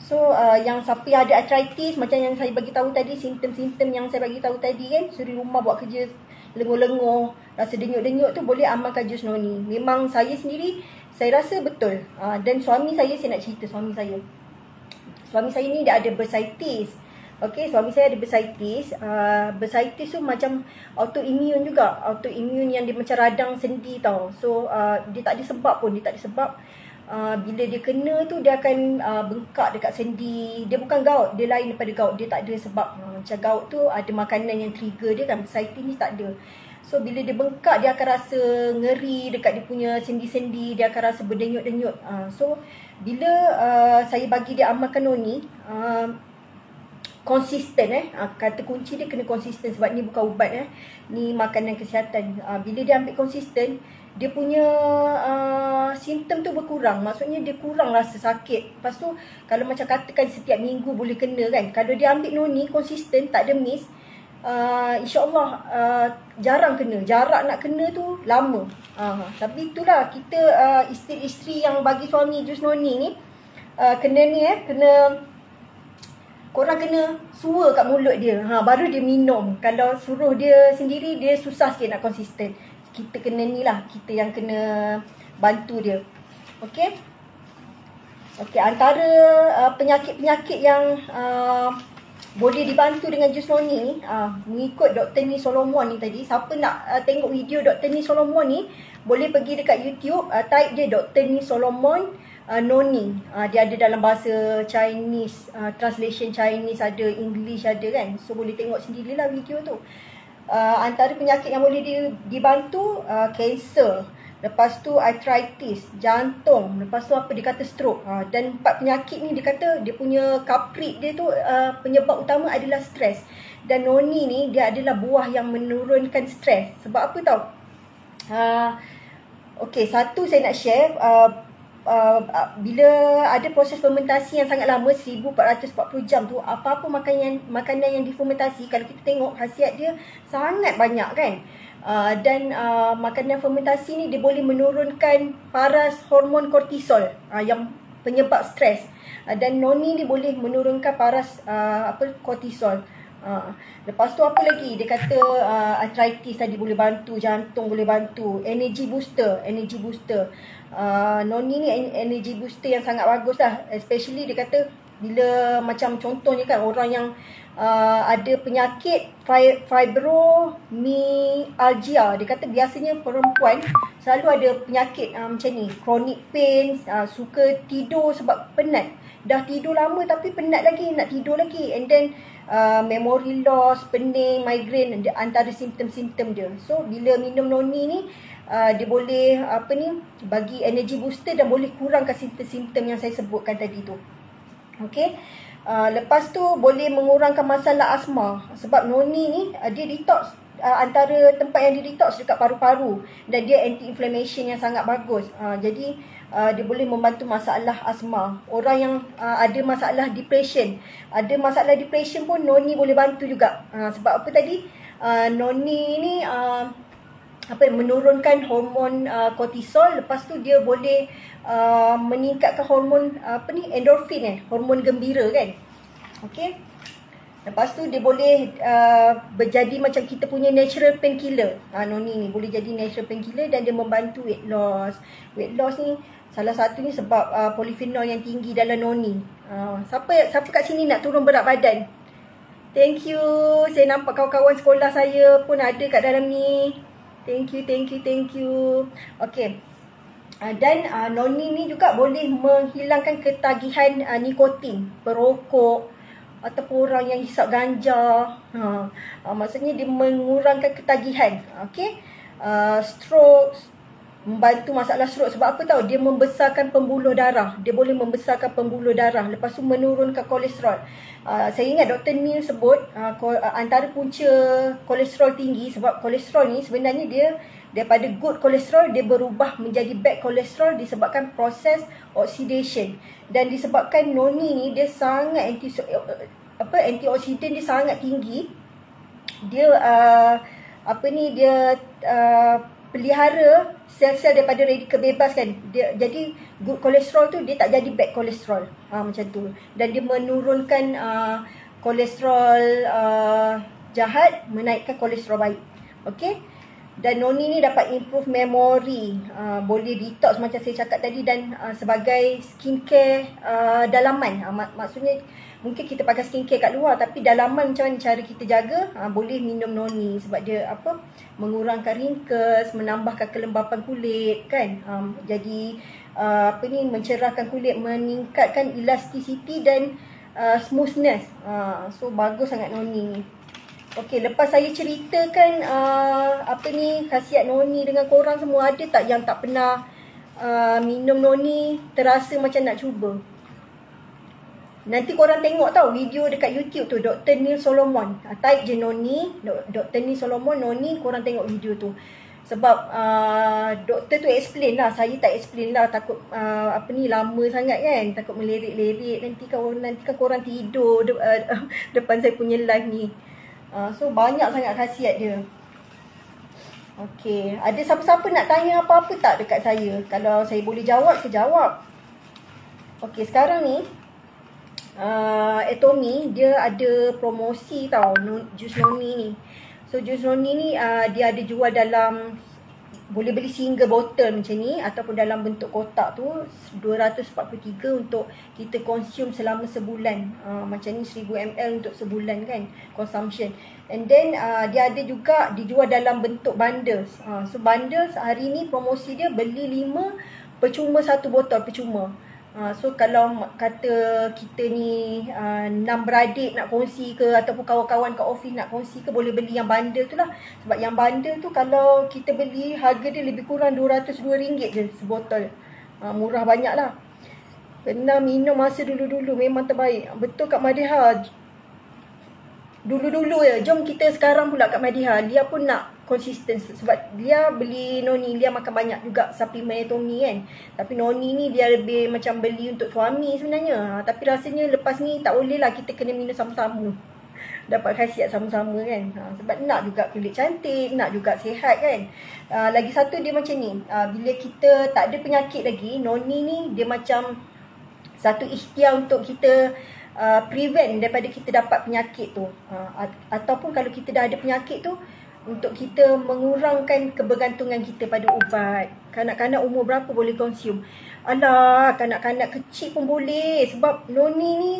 So yang siapa yang ada arthritis, macam yang saya bagi tahu tadi, simptom-simptom yang saya bagi tahu tadi kan, suri rumah buat kerja lengur-lengur, rasa denyut-denyut tu, boleh amalkan jus noni. Memang saya sendiri, saya rasa betul. Dan suami saya nak cerita suami saya. Suami saya ni dia ada bursitis. Okay, suami saya ada bursitis. Bursitis tu macam autoimmune juga. Autoimmune yang dia macam radang sendi tau. So dia tak ada sebab pun, bila dia kena tu dia akan bengkak dekat sendi. Dia bukan gout, dia lain daripada gout. Dia tak ada sebab. Macam gout tu ada makanan yang trigger dia kan, bursitis ni tak ada. So bila dia bengkak, dia akan rasa ngeri dekat dia punya sendi-sendi, dia akan rasa berdenyut-denyut. So bila saya bagi dia amalkan noni, konsisten kata kunci dia kena konsisten, sebab ni bukan ubat ni makanan kesihatan. Bila dia ambil konsisten, dia punya simptom tu berkurang. Maksudnya dia kurang rasa sakit. Lepas tu kalau macam katakan setiap minggu boleh kena kan, kalau dia ambil noni konsisten, tak ada miss, InsyaAllah jarang kena. Jarak nak kena tu lama. Tapi itulah kita, isteri-isteri yang bagi suami jus noni ni, kena ni kena, korang kena sua kat mulut dia, baru dia minum. Kalau suruh dia sendiri, dia susah sikit nak konsisten. Kita kena ni lah, kita yang kena bantu dia. Okay. Okay, antara penyakit-penyakit yang boleh dibantu dengan jus noni, mengikut Dr. Ni Solomon ni tadi. Siapa nak tengok video Dr. Ni Solomon ni, boleh pergi dekat YouTube, type je Dr. Ni Solomon noni. Dia ada dalam bahasa Chinese, translation Chinese ada, English ada kan. So boleh tengok sendirilah video tu. Antara penyakit yang boleh dibantu, kanser, lepas tu arthritis, jantung, lepas tu dia kata stroke. Dan 4 penyakit ni dia kata dia punya culprit dia tu, penyebab utama adalah stres. Dan noni ni dia adalah buah yang menurunkan stres. Sebab apa tau? Okay, satu saya nak share. Bila ada proses fermentasi yang sangat lama, 1440 jam tu, apa-apa makanan yang difermentasi, kalau kita tengok khasiat dia sangat banyak kan. Dan makanan fermentasi ni dia boleh menurunkan paras hormon kortisol, yang penyebab stres. Dan noni ni boleh menurunkan paras kortisol. Lepas tu apa lagi? Dia kata arthritis tadi boleh bantu, jantung boleh bantu, energy booster. Noni ni energy booster yang sangat bagus lah. Especially dia kata bila macam contohnya kan, orang yang ada penyakit fibromyalgia, dia kata biasanya perempuan selalu ada penyakit macam ni, chronic pain, suka tidur sebab penat. Dah tidur lama tapi penat lagi, nak tidur lagi. And then memory loss, pening, migraine, antara simptom-simptom dia. So bila minum noni ni dia boleh bagi energy booster dan boleh kurangkan simptom-simptom yang saya sebutkan tadi tu. Okey. Lepas tu boleh mengurangkan masalah asma sebab noni ni dia detox, antara tempat yang dia detox dekat paru-paru, dan dia anti-inflammation yang sangat bagus. Jadi dia boleh membantu masalah asma. Orang yang ada masalah depression pun noni boleh bantu juga. Sebab apa tadi? Noni ni menurunkan hormon kortisol. Lepas tu dia boleh meningkatkan hormon endorfin, hormon gembira kan. Okey. Lepas tu dia boleh berjadi macam kita punya natural painkiller. Noni ni boleh jadi natural painkiller dan dia membantu weight loss. Weight loss ni salah satunya sebab polifenol yang tinggi dalam noni. Siapa kat sini nak turun berat badan? Thank you. Saya nampak kawan-kawan sekolah saya pun ada kat dalam ni. Thank you. Okey. Dan noni ni juga boleh menghilangkan ketagihan nikotin, perokok ataupun orang yang hisap ganja. Maksudnya dia mengurangkan ketagihan. Okey. Stroke, membantu masalah stroke. Sebab apa tahu? Dia membesarkan pembuluh darah. Dia boleh membesarkan pembuluh darah. Lepas tu menurunkan kolesterol. Saya ingat Dr. Neil sebut antara punca kolesterol tinggi, sebab kolesterol ni sebenarnya dia daripada good kolesterol dia berubah menjadi bad kolesterol disebabkan proses oxidation. Dan disebabkan noni ni dia sangat antioksidan dia sangat tinggi. Dia pelihara sel-sel daripada radikal bebas kan. Jadi good kolesterol tu dia tak jadi bad kolesterol. Macam tu. Dan dia menurunkan kolesterol jahat, menaikkan kolesterol baik. Okey. Dan noni ni dapat improve memory, boleh detox macam saya cakap tadi, dan sebagai skincare dalaman. Maksudnya mungkin kita pakai skincare kat luar, tapi dalaman macam mana cara kita jaga, boleh minum noni sebab dia mengurangkan wrinkles, menambahkan kelembapan kulit kan. Jadi mencerahkan kulit, meningkatkan elasticity dan smoothness. So bagus sangat noni ni. Okey, lepas saya ceritakan khasiat noni dengan korang semua, ada tak yang tak pernah minum noni terasa macam nak cuba? Nanti korang tengok tau video dekat YouTube tu, Dr. Neil Solomon. Type je noni, Dr. Neil Solomon noni, korang tengok video tu. Sebab doktor tu explain lah, saya tak explain lah, takut lama sangat kan, takut melirik-lirik, nanti kan korang tidur depan saya punya live ni. So banyak sangat khasiat dia. Okey, ada siapa-siapa nak tanya apa-apa tak dekat saya? Kalau saya boleh jawab, saya jawab. Okey, sekarang ni Atomy dia ada promosi tau, jus noni ni. So jus noni ni dia ada jual dalam, boleh beli single bottle macam ni ataupun dalam bentuk kotak tu 243 untuk kita consume selama sebulan. Macam ni 1000 ml untuk sebulan kan consumption. And then dia ada juga dijual dalam bentuk bundles. So bundles hari ni promosi dia beli 5 percuma 1 botol percuma. So kalau kata kita ni 6 beradik nak kongsi ke, ataupun kawan-kawan kat office nak kongsi ke, boleh beli yang bundle tu lah. Sebab yang bundle tu kalau kita beli harga dia lebih kurang RM202 je sebotol. Murah banyak lah. Pernah minum masa dulu-dulu, memang terbaik. Betul Kak Madiha. Dulu-dulu je. Jom kita sekarang pula Kak Madiha. Dia pun nak konsisten sebab dia beli noni, dia makan banyak juga suplemen Atomy kan. Tapi noni ni dia lebih macam beli untuk suami sebenarnya. Tapi rasanya lepas ni tak boleh lah, kita kena minum sama-sama. Dapat khasiat sama-sama kan. Sebab nak juga kulit cantik, nak juga sihat kan. Lagi satu dia macam ni, bila kita tak ada penyakit lagi, noni ni dia macam satu ikhtiar untuk kita prevent daripada kita dapat penyakit tu. Ataupun kalau kita dah ada penyakit tu, untuk kita mengurangkan kebergantungan kita pada ubat. Kanak-kanak umur berapa boleh konsum? Alah, kanak-kanak kecil pun boleh. Sebab noni ni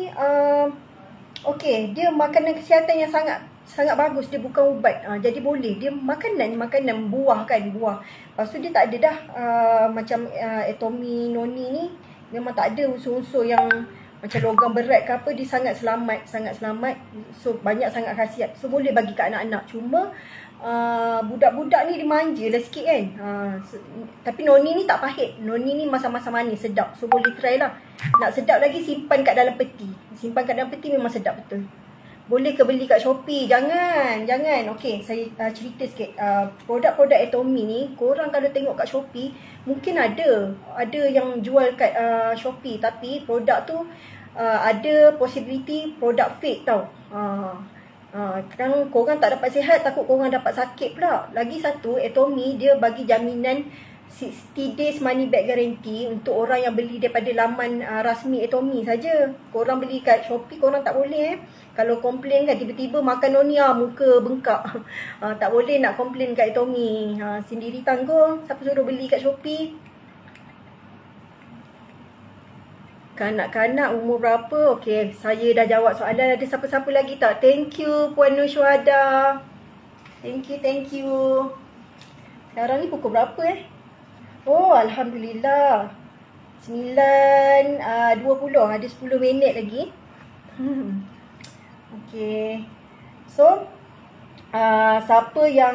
okey, dia makanan kesihatan yang sangat bagus. Dia bukan ubat. Jadi boleh. Dia makanan buah kan, buah. Lepas tu dia tak ada dah macam Atomy noni ni memang tak ada unsur-unsur yang macam logam berat ke apa, dia sangat selamat. So banyak sangat khasiat. So boleh bagi kat anak-anak. Cuma budak-budak ni dia manja lah sikit kan. Tapi noni ni tak pahit. Noni ni masa-masa manis, sedap. So boleh try lah. Nak sedap lagi, simpan kat dalam peti. Simpan kat dalam peti memang sedap betul. Boleh ke beli kat Shopee? Jangan. Okey, saya cerita sikit. Produk-produk Atomy ni, korang kalau tengok kat Shopee, mungkin ada yang jual kat Shopee. Tapi produk tu ada possibility produk fake tau. Kan korang tak dapat sihat, takut korang dapat sakit pula. Lagi satu, Atomy dia bagi jaminan 60 days money back guarantee untuk orang yang beli daripada laman rasmi Atomy saja. Korang beli kat Shopee korang tak boleh Kalau komplain kan tiba-tiba makan noni muka bengkak. Tak boleh nak komplain kat Atomy. Sendiri tanggung. Siapa suruh beli kat Shopee? Kanak-kanak umur berapa? Okey, saya dah jawab soalan. Ada siapa-siapa lagi tak? Thank you Puan Nur Syuhada. Thank you. Sekarang ni pukul berapa Oh, Alhamdulillah. 9.20. Ada 10 minit lagi. Okey. So, siapa yang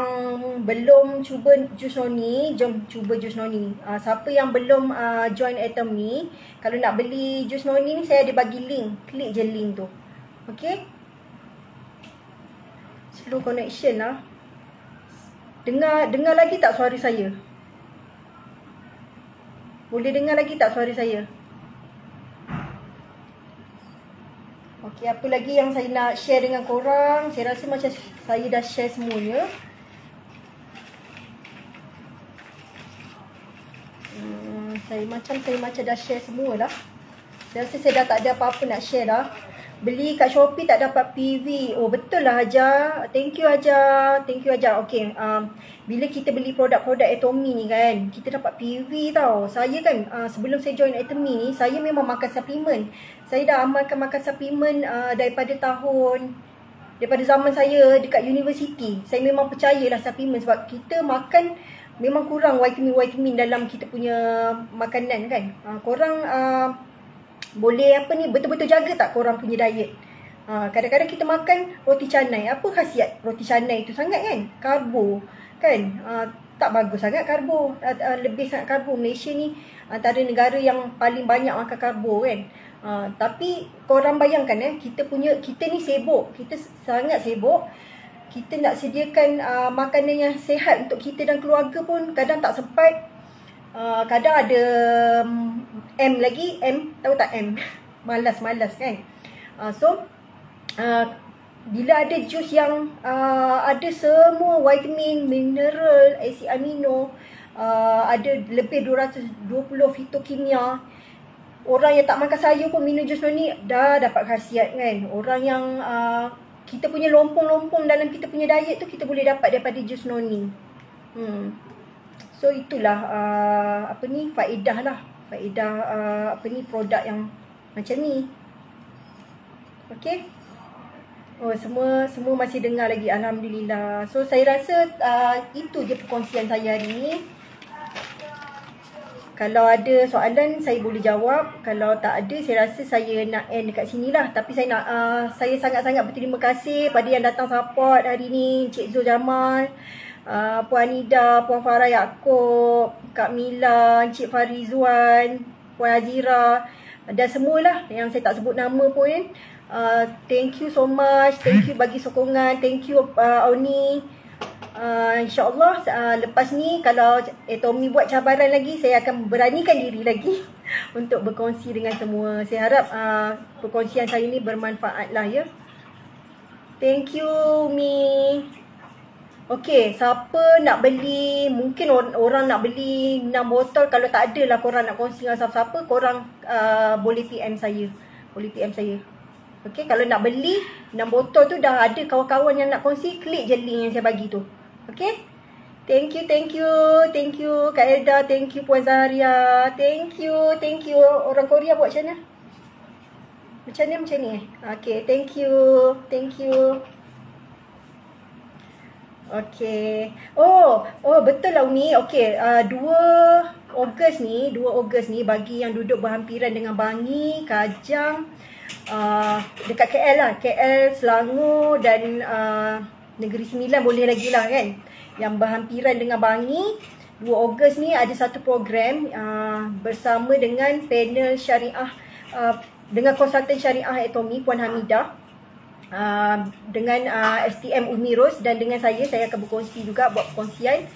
belum cuba jus noni, jom cuba jus noni. Siapa yang belum join Atomy, kalau nak beli jus noni ni, saya ada bagi link. Klik je link tu. Okey. Slow connection lah. Dengar lagi tak suara saya? Boleh dengar lagi tak suara saya? Okey, apa lagi yang saya nak share dengan korang? Saya rasa macam saya dah share semuanya. Saya macam dah share semualah. Saya rasa saya dah tak ada apa-apa nak share dah. Beli kat Shopee tak dapat PV. Oh, betul lah Hajar. Thank you Hajar. Okey, bila kita beli produk-produk Atomy ni kan, kita dapat PV tau. Saya kan, sebelum saya join Atomy ni, saya memang makan suplemen. Saya dah amalkan makan suplemen daripada zaman saya dekat universiti. Saya memang percayalah suplemen sebab kita makan memang kurang vitamin dalam kita punya makanan kan. Korang boleh betul-betul jaga tak korang punya diet? Kadang-kadang kita makan roti canai. Apa khasiat roti canai tu sangat kan? Karbo kan? Tak bagus sangat karbo. Lebih sangat karbo. Malaysia ni antara negara yang paling banyak makan karbo kan? Tapi korang bayangkan kita ni sibuk. Kita sangat sibuk. Kita nak sediakan makanan yang sihat untuk kita dan keluarga pun kadang tak sempat. Kadang ada tahu tak M? Malas kan. Bila ada jus yang ada semua vitamin, mineral, asid amino, ada lebih 220 fitokimia. Orang yang tak makan sayur pun minum jus noni dah dapat khasiat kan. Orang yang kita punya lompong-lompong dalam kita punya diet tu kita boleh dapat daripada jus noni. So itulah faedah lah. Produk yang macam ni. Okey. Oh, semua masih dengar lagi. Alhamdulillah. So saya rasa itu je perkongsian saya hari ni. Kalau ada soalan saya boleh jawab. Kalau tak ada, saya rasa saya nak end dekat sini lah. Tapi saya sangat-sangat berterima kasih pada yang datang support hari ni. Encik Zul Jamal, Puan Nida, Puan Farah Yaakob, Kak Mila, Encik Farizwan, Puan Azira dan semualah yang saya tak sebut nama pun. Thank you so much. Thank you bagi sokongan. Thank you Oni. InsyaAllah lepas ni kalau Atomy buat cabaran lagi, saya akan beranikan diri lagi untuk berkongsi dengan semua. Saya harap perkongsian saya ni bermanfaat lah ya. Thank you Mi. Okey, siapa nak beli, mungkin orang nak beli 6 botol. Kalau tak ada lah korang nak kongsi dengan siapa-siapa, korang boleh PM saya. Okey, kalau nak beli 6 botol tu dah ada kawan-kawan yang nak kongsi, klik je link yang saya bagi tu. Okey. Thank you Kak Elda, thank you Puan Zaharia. Thank you. Orang Korea buat macam mana? Macam ni. Okey, thank you. Okey. Oh, betul lah Umi. Okey, Ogos ni, 2 Ogos ni bagi yang duduk berhampiran dengan Bangi, Kajang, dekat KL lah, KL, Selangor dan Negeri Sembilan boleh lagi lah kan. Yang berhampiran dengan Bangi, 2 Ogos ni ada satu program bersama dengan panel syariah, dengan konsultan syariah Atomy Puan Hamidah, dengan STM Umi Ros, dan dengan saya akan berkongsi juga, buat perkongsian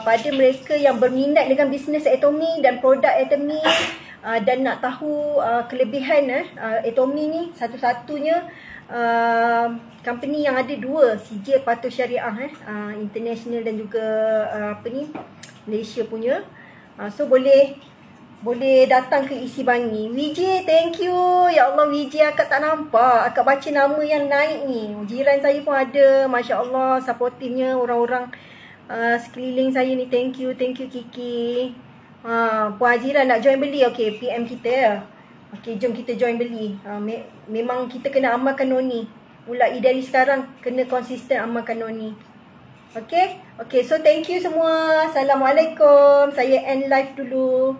pada mereka yang berminat dengan bisnes Atomy dan produk Atomy, dan nak tahu kelebihan Atomy ni. Satu-satunya company yang ada 2 sijil patuh syariah, international dan juga Malaysia punya. So boleh datang ke Isi Bangi. Wiji, thank you. Ya Allah, Wiji akak tak nampak. Akak baca nama yang naik ni. Jiran saya pun ada. Masya Allah, supportifnya orang-orang sekeliling saya ni. Thank you Kiki. Puan Azira nak join beli? Okay, PM kita ya. Okay, jom kita join beli. Memang kita kena amalkan noni. Mulai dari sekarang kena konsisten amalkan noni. Okay, so thank you semua. Assalamualaikum. Saya end live dulu.